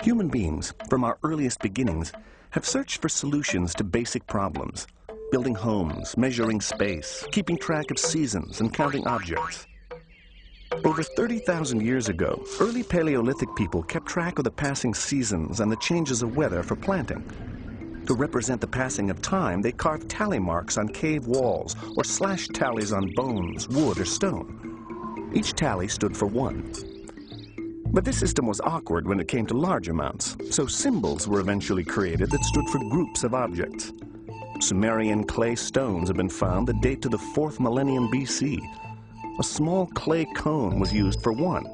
Human beings, from our earliest beginnings, have searched for solutions to basic problems, building homes, measuring space, keeping track of seasons, and counting objects. Over 30,000 years ago, early Paleolithic people kept track of the passing seasons and the changes of weather for planting. To represent the passing of time, they carved tally marks on cave walls or slashed tallies on bones, wood, or stone. Each tally stood for one. But this system was awkward when it came to large amounts, so symbols were eventually created that stood for groups of objects. Sumerian clay stones have been found that date to the 4th millennium BC. A small clay cone was used for 1,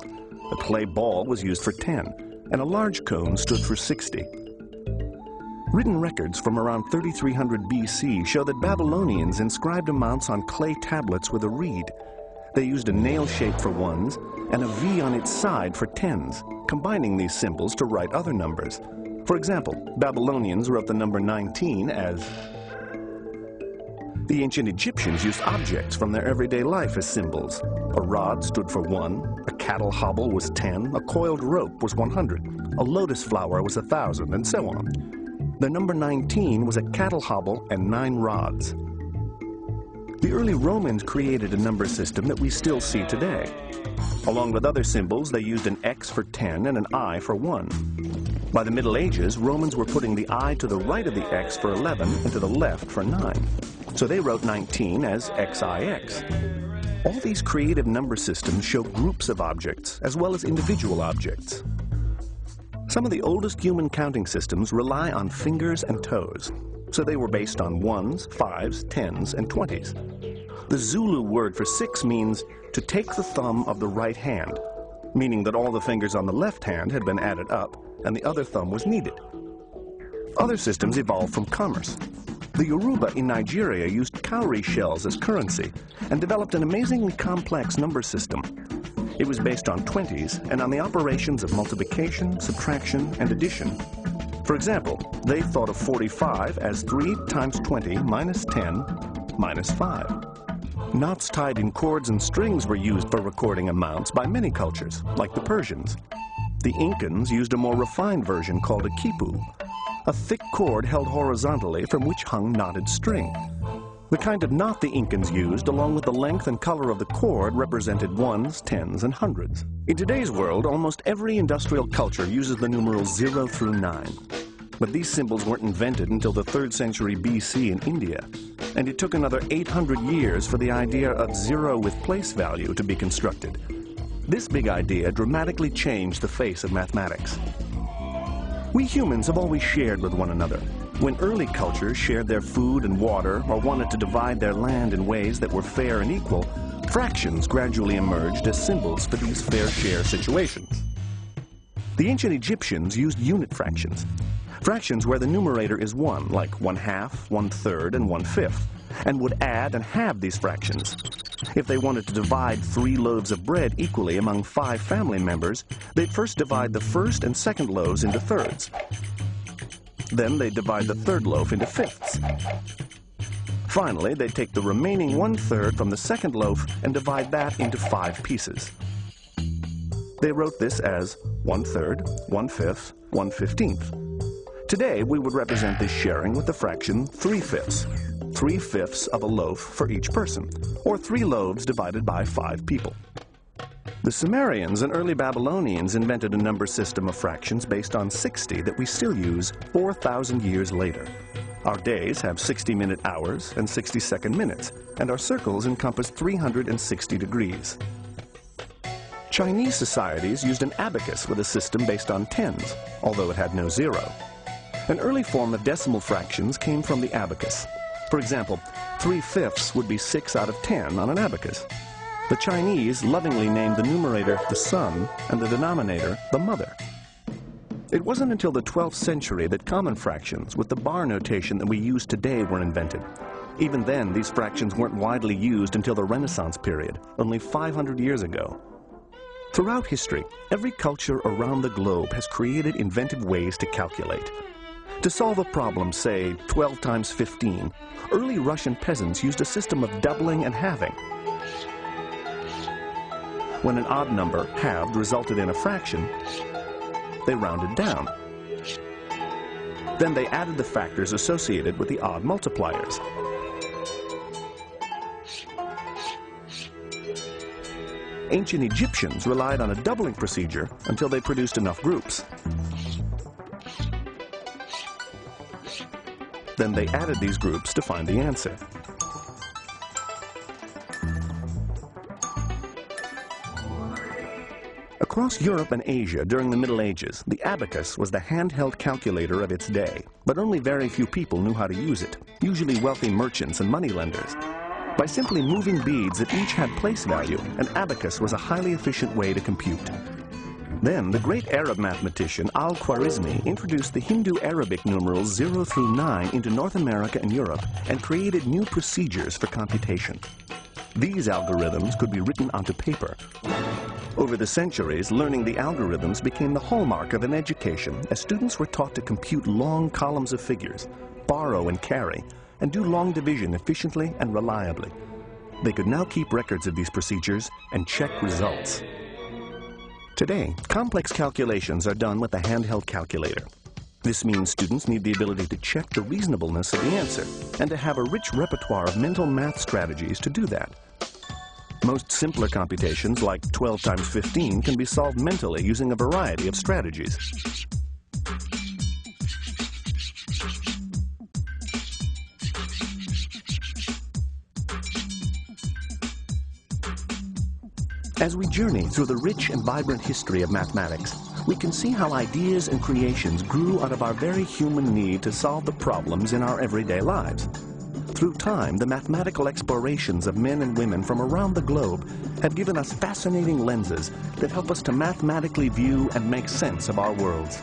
a clay ball was used for 10, and a large cone stood for 60. Written records from around 3300 BC show that Babylonians inscribed amounts on clay tablets with a reed. They used a nail shape for 1s and a V on its side for 10s, combining these symbols to write other numbers. For example, Babylonians wrote the number 19 as. The ancient Egyptians used objects from their everyday life as symbols. A rod stood for 1, a cattle hobble was 10, a coiled rope was 100, a lotus flower was 1,000, and so on. The number 19 was a cattle hobble and 9 rods. The early Romans created a number system that we still see today. Along with other symbols, they used an X for 10 and an I for 1. By the Middle Ages, Romans were putting the I to the right of the X for 11 and to the left for 9. So they wrote 19 as XIX. All these creative number systems show groups of objects as well as individual objects. Some of the oldest human counting systems rely on fingers and toes, so they were based on 1s, 5s, 10s, and 20s. The Zulu word for 6 means to take the thumb of the right hand, meaning that all the fingers on the left hand had been added up and the other thumb was needed. Other systems evolved from commerce. The Yoruba in Nigeria used cowrie shells as currency and developed an amazingly complex number system. It was based on 20s and on the operations of multiplication, subtraction, and addition. For example, they thought of 45 as 3 times 20 minus 10 minus 5. Knots tied in cords and strings were used for recording amounts by many cultures, like the Persians. The Incans used a more refined version called a quipu, a thick cord held horizontally from which hung knotted string. The kind of knot the Incans used, along with the length and color of the cord, represented 1s, 10s, and 100s. In today's world, almost every industrial culture uses the numerals 0 through 9. But these symbols weren't invented until the 3rd century BC in India, and it took another 800 years for the idea of 0 with place value to be constructed. This big idea dramatically changed the face of mathematics. We humans have always shared with one another. When early cultures shared their food and water or wanted to divide their land in ways that were fair and equal, fractions gradually emerged as symbols for these fair share situations. The ancient Egyptians used unit fractions. Fractions where the numerator is 1, like 1/2, 1/3, and 1/5, and would add and halve these fractions. If they wanted to divide 3 loaves of bread equally among 5 family members, they'd first divide the first and second loaves into thirds. Then they'd divide the third loaf into fifths. Finally, they'd take the remaining 1/3 from the second loaf and divide that into 5 pieces. They wrote this as 1/3, 1/5, 1/15. Today, we would represent this sharing with the fraction 3/5, 3/5 of a loaf for each person, or 3 loaves divided by 5 people. The Sumerians and early Babylonians invented a number system of fractions based on 60 that we still use 4,000 years later. Our days have 60-minute hours and 60-second minutes, and our circles encompass 360 degrees. Chinese societies used an abacus with a system based on 10s, although it had no 0. An early form of decimal fractions came from the abacus. For example, 3/5 would be 6 out of 10 on an abacus. The Chinese lovingly named the numerator the sun and the denominator the mother. It wasn't until the 12th century that common fractions with the bar notation that we use today were invented. Even then, these fractions weren't widely used until the Renaissance period, only 500 years ago. Throughout history, every culture around the globe has created inventive ways to calculate. To solve a problem, say 12 times 15, early Russian peasants used a system of doubling and halving. When an odd number, halved, resulted in a fraction, they rounded down. Then they added the factors associated with the odd multipliers. Ancient Egyptians relied on a doubling procedure until they produced enough groups. Then they added these groups to find the answer. Across Europe and Asia during the Middle Ages, the abacus was the handheld calculator of its day, but only very few people knew how to use it, usually wealthy merchants and moneylenders. By simply moving beads that each had place value, an abacus was a highly efficient way to compute. Then, the great Arab mathematician Al-Khwarizmi introduced the Hindu-Arabic numerals 0 through 9 into North America and Europe and created new procedures for computation. These algorithms could be written onto paper. Over the centuries, learning the algorithms became the hallmark of an education as students were taught to compute long columns of figures, borrow and carry, and do long division efficiently and reliably. They could now keep records of these procedures and check results. Today, complex calculations are done with a handheld calculator. This means students need the ability to check the reasonableness of the answer and to have a rich repertoire of mental math strategies to do that. Most simpler computations, like 12 times 15, can be solved mentally using a variety of strategies. As we journey through the rich and vibrant history of mathematics, we can see how ideas and creations grew out of our very human need to solve the problems in our everyday lives. Through time, the mathematical explorations of men and women from around the globe have given us fascinating lenses that help us to mathematically view and make sense of our worlds.